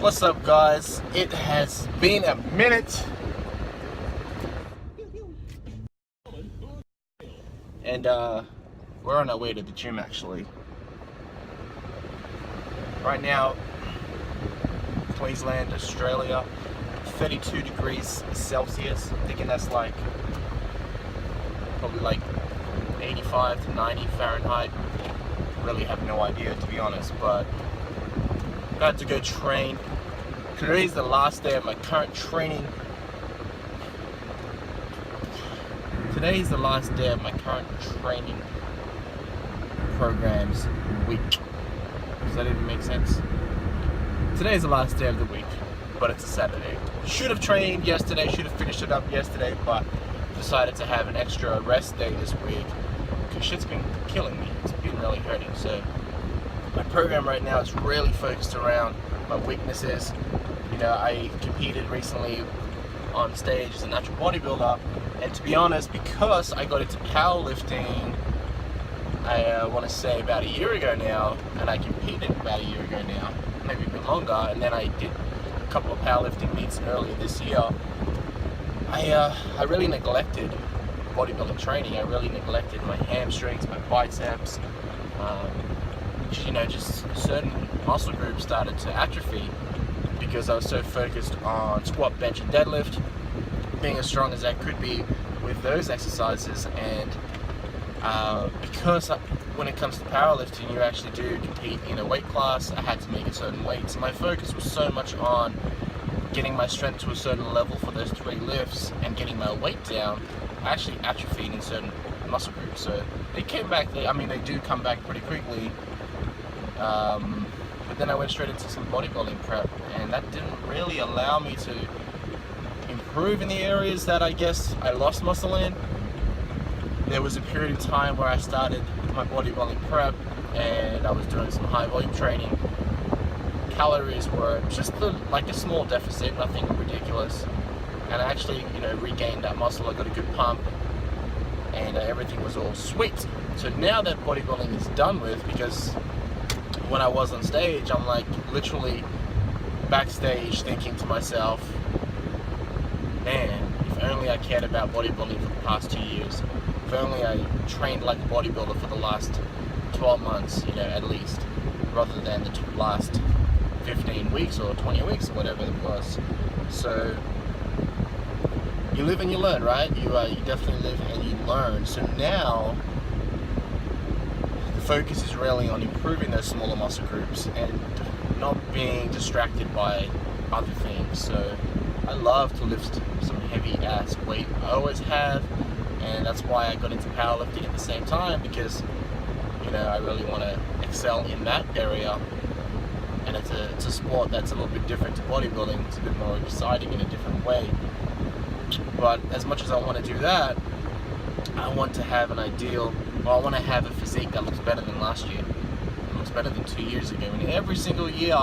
What's up, guys? It has been a minute, and we're on our way to the gym actually. Right now, Queensland, Australia, 32 degrees Celsius. I'm thinking that's like probably like 85 to 90 Fahrenheit. Really have no idea, to be honest, but about to go train. Today's the last day of my current training. Today is the last day of my current training program's week. Does that even make sense? Today is the last day of the week, but it's a Saturday. Should have trained yesterday, should have finished it up yesterday, but decided to have an extra rest day this week because shit's been killing me. It's been really hurting. So my program right now is really focused around my weaknesses. You know, I competed recently on stage as a natural bodybuilder, and to be honest, because I got into powerlifting, I want to say about a year ago now, and I competed about a year ago now, maybe a bit longer, and then I did a couple of powerlifting meets earlier this year. I really neglected bodybuilding training. I really neglected my hamstrings, my biceps. You know, just certain muscle groups started to atrophy because I was so focused on squat, bench, and deadlift, being as strong as I could be with those exercises. And because when it comes to powerlifting, you actually do compete in a weight class, I had to make a certain weight. So my focus was so much on getting my strength to a certain level for those 3 lifts and getting my weight down. I actually atrophied in certain muscle groups. So they came back, they do come back pretty quickly. But then I went straight into some bodybuilding prep, and that didn't really allow me to improve in the areas that I guess I lost muscle in. There was a period of time where I started my bodybuilding prep and I was doing some high volume training. Calories were just like a small deficit, nothing ridiculous. And I actually, regained that muscle. I got a good pump, and everything was all sweet. So now that bodybuilding is done with, because when I was on stage, I'm like literally backstage thinking to myself, man, if only I cared about bodybuilding for the past 2 years. If only I trained like a bodybuilder for the last 12 months, at least, rather than the last 15 weeks or 20 weeks or whatever it was. So you live and you learn, right? You definitely live and you learn. So now the focus is really on improving those smaller muscle groups and not being distracted by other things. So I love to lift some heavy ass weight. I always have, and that's why I got into powerlifting at the same time, because I really want to excel in that area. And it's a sport that's a little bit different to bodybuilding. It's a bit more exciting in a different way. But as much as I want to do that, I want to have I want to have a physique that looks better than last year. It looks better than 2 years ago. And every single year,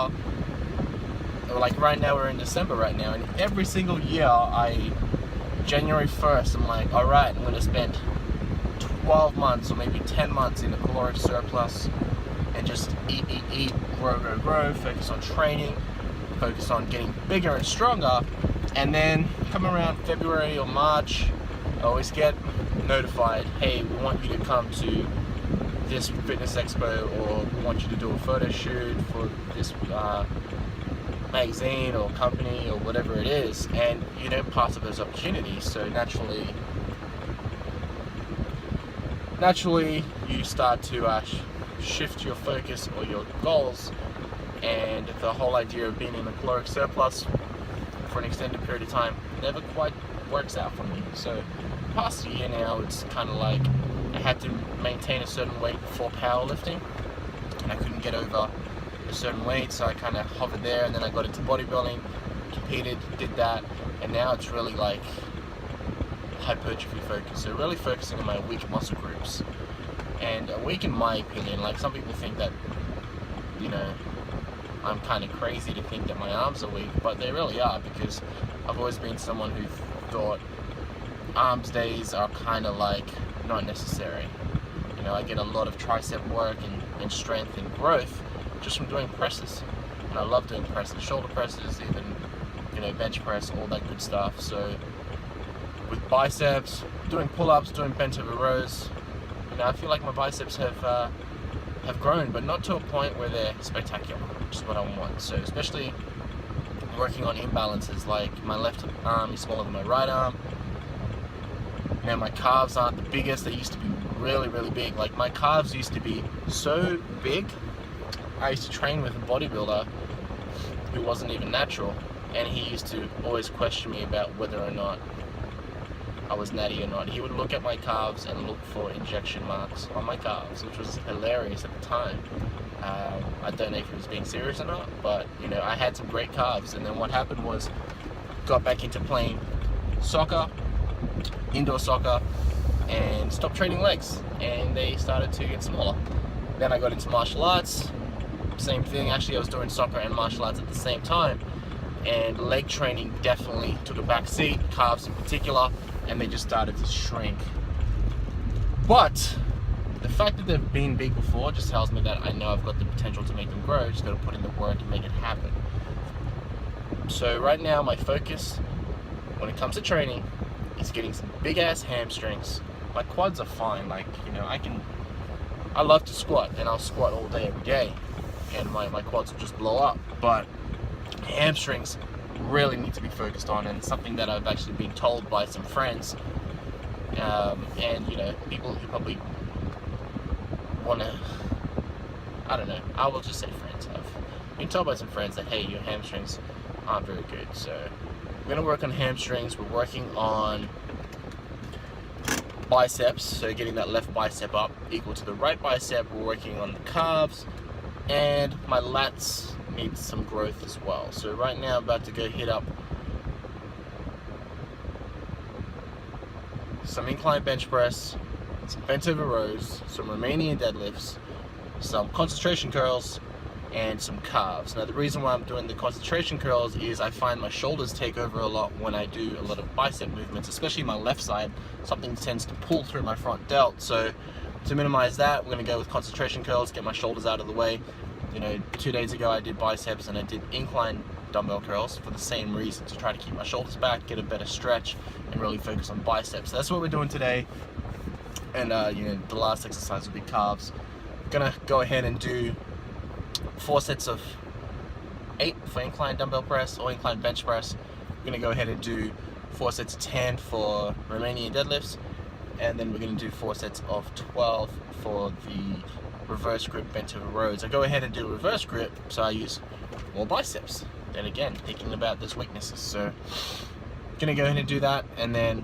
like right now we're in December right now, and every single year, January 1st, I'm like, alright, I'm going to spend 12 months or maybe 10 months in a caloric surplus and just eat, grow, focus on training, focus on getting bigger and stronger. And then come around February or March, I always get notified, hey, we want you to come to this fitness expo, or we want you to do a photo shoot for this magazine or company or whatever it is, and you don't pass up those opportunities. So naturally you start to shift your focus or your goals, and the whole idea of being in a caloric surplus for an extended period of time never quite works out for me. So past year now, it's kind of like I had to maintain a certain weight for powerlifting, and I couldn't get over a certain weight, so I kind of hovered there. And then I got into bodybuilding, competed, did that, and now it's really like hypertrophy focus. So really focusing on my weak muscle groups. And weak in my opinion, like some people think that I'm kind of crazy to think that my arms are weak, but they really are, because I've always been someone who thought arms days are kind of like not necessary. I get a lot of tricep work and strength and growth just from doing presses. and I love doing press and shoulder presses, even, you know, bench press, all that good stuff. So with biceps, doing pull-ups, doing bent over rows, you know, I feel like my biceps have grown, but not to a point where they're spectacular, which is what I want. So especially working on imbalances, like my left arm is smaller than my right arm. Now my calves aren't the biggest. They used to be really, really big. Like my calves used to be so big. I used to train with a bodybuilder who wasn't even natural, and he used to always question me about whether or not I was natty or not. He would look at my calves and look for injection marks on my calves, which was hilarious at the time. I don't know if he was being serious or not, but you know, I had some great calves. And then what happened was, got back into playing soccer, indoor soccer, and stopped training legs, and they started to get smaller. Then I got into martial arts, same thing. Actually, I was doing soccer and martial arts at the same time, and leg training definitely took a back seat, calves in particular, and they just started to shrink. But the fact that they've been big before just tells me that I know I've got the potential to make them grow. Just got to put in the work and make it happen. So right now my focus when it comes to training is getting some big ass hamstrings. My quads are fine, like, you know, I love to squat, and I'll squat all day every day, and my quads will just blow up. But hamstrings really need to be focused on, and something that I've actually been told by some friends, and you know, people who probably want to, I don't know, I will just say friends. I've been told by some friends that, hey, your hamstrings aren't very good. So we're going to work on hamstrings. We're working on biceps, so getting that left bicep up equal to the right bicep. We're working on the calves, and my lats need some growth as well. So right now I'm about to go hit up some incline bench press, some bent over rows, some Romanian deadlifts, some concentration curls, and some calves. Now the reason why I'm doing the concentration curls is I find my shoulders take over a lot when I do a lot of bicep movements, especially my left side. Something tends to pull through my front delt. So to minimize that, we're going to go with concentration curls, get my shoulders out of the way. You know, 2 days ago I did biceps and I did incline dumbbell curls for the same reason, to try to keep my shoulders back, get a better stretch, and really focus on biceps. So that's what we're doing today. And you know, the last exercise will be calves. Gonna go ahead and do 4 sets of 8 for incline dumbbell press or incline bench press. We're gonna go ahead and do 4 sets of 10 for Romanian deadlifts, and then we're gonna do 4 sets of 12 for the reverse grip bent over rows. I go ahead and do reverse grip, so I use more biceps. Then again, thinking about those weaknesses. So gonna go ahead and do that, and then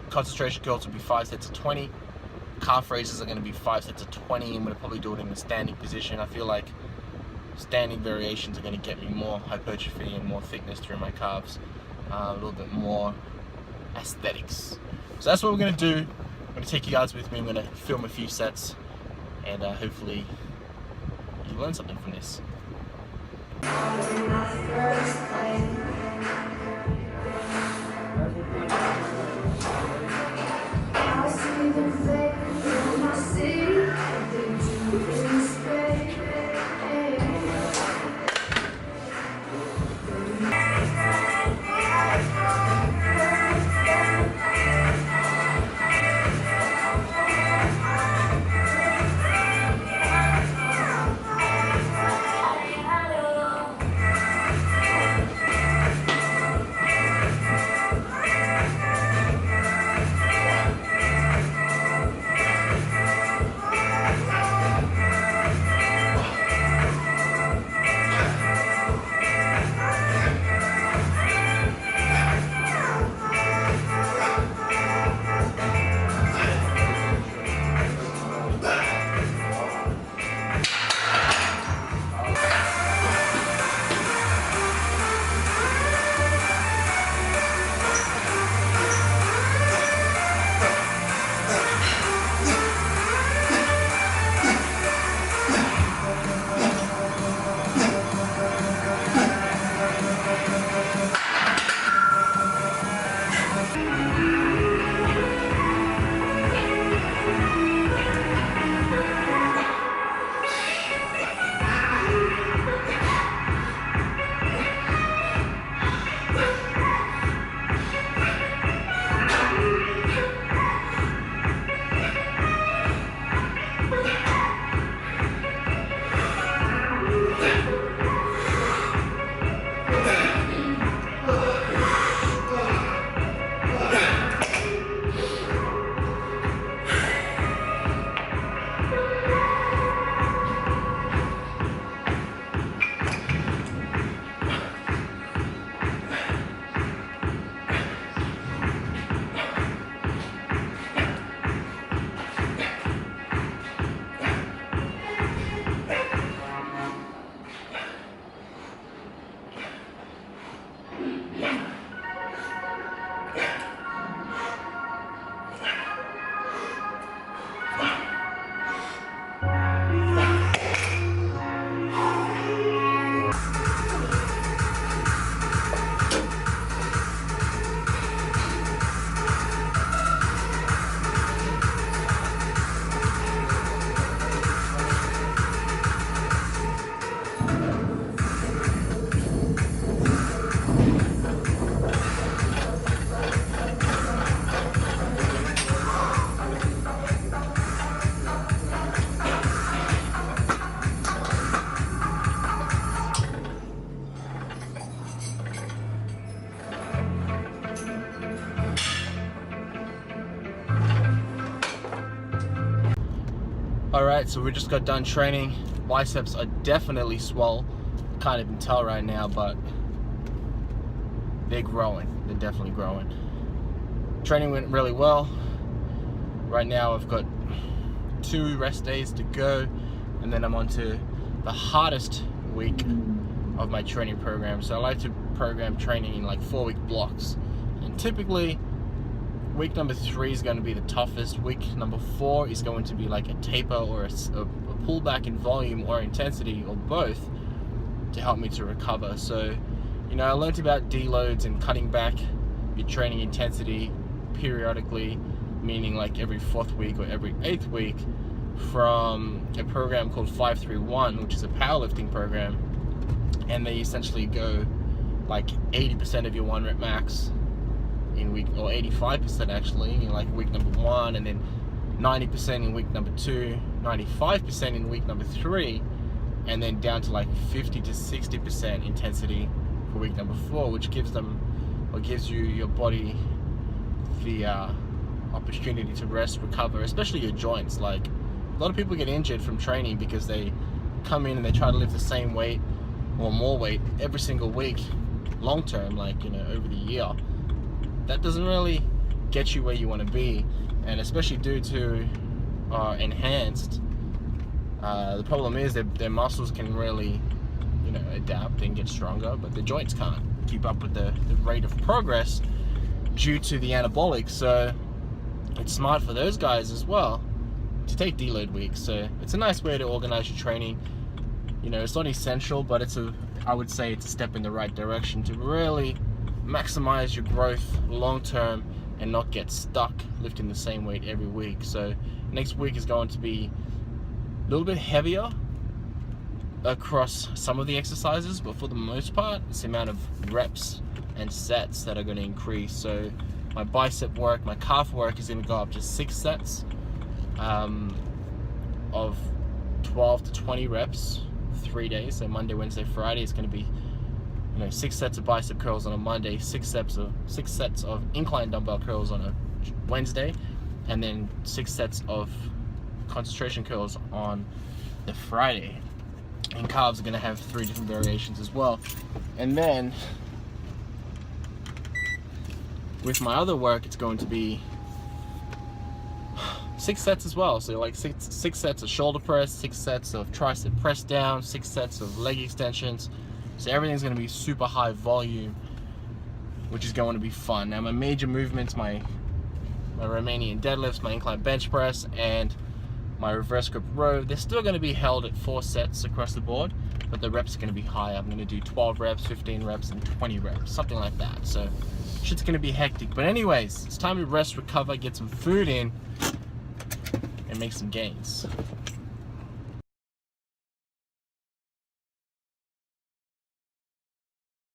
concentration curls will be 5 sets of 20. Calf raises are going to be 5 sets of 20. I'm going to probably do it in the standing position. I feel like standing variations are going to get me more hypertrophy and more thickness through my calves, a little bit more aesthetics. So that's what we're going to do. I'm going to take you guys with me. I'm going to film a few sets, and hopefully you learn something from this. Alright, so we just got done training. Biceps are definitely swole. Can't even tell right now, but they're growing. They're definitely growing. Training went really well. Right now I've got 2 rest days to go, and then I'm on to the hardest week of my training program. So I like to program training in like 4-week blocks, and typically week number 3 is going to be the toughest. Week number 4 is going to be like a taper or a pullback in volume or intensity, or both, to help me to recover. So, you know, I learned about deloads and cutting back your training intensity periodically, meaning like every 4th week or every 8th week, from a program called 531, which is a powerlifting program, and they essentially go like 80% of your 1 rep max in week, or 85% actually, in like week number 1, and then 90% in week number 2, 95% in week number 3, and then down to like 50 to 60% intensity for week number 4, which gives you your body the opportunity to rest, recover, especially your joints. Like, a lot of people get injured from training because they come in and they try to lift the same weight or more weight every single week long term, like, you know, over the year. That doesn't really get you where you want to be, and especially due to enhanced, the problem is that their muscles can really, you know, adapt and get stronger, but the joints can't keep up with the rate of progress due to the anabolic. So it's smart for those guys as well to take deload weeks. So it's a nice way to organize your training. You know, it's not essential, but I would say it's a step in the right direction to really maximize your growth long term and not get stuck lifting the same weight every week. So next week is going to be a little bit heavier across some of the exercises, but for the most part it's the amount of reps and sets that are going to increase. So my bicep work, my calf work is going to go up to 6 sets of 12 to 20 reps, 3 days. So Monday, Wednesday, Friday is going to be, you know, 6 sets of bicep curls on a Monday, 6 sets of incline dumbbell curls on a Wednesday, and then 6 sets of concentration curls on the Friday. And calves are going to have 3 different variations as well. And then with my other work, it's going to be 6 sets as well. So like six sets of shoulder press, 6 sets of tricep press down, 6 sets of leg extensions. So everything's going to be super high volume, which is going to be fun. Now my major movements, my Romanian deadlifts, my incline bench press, and my reverse grip row, they're still going to be held at 4 sets across the board, but the reps are going to be higher. I'm going to do 12 reps, 15 reps, and 20 reps, something like that. So shit's going to be hectic. But anyways, it's time to rest, recover, get some food in, and make some gains.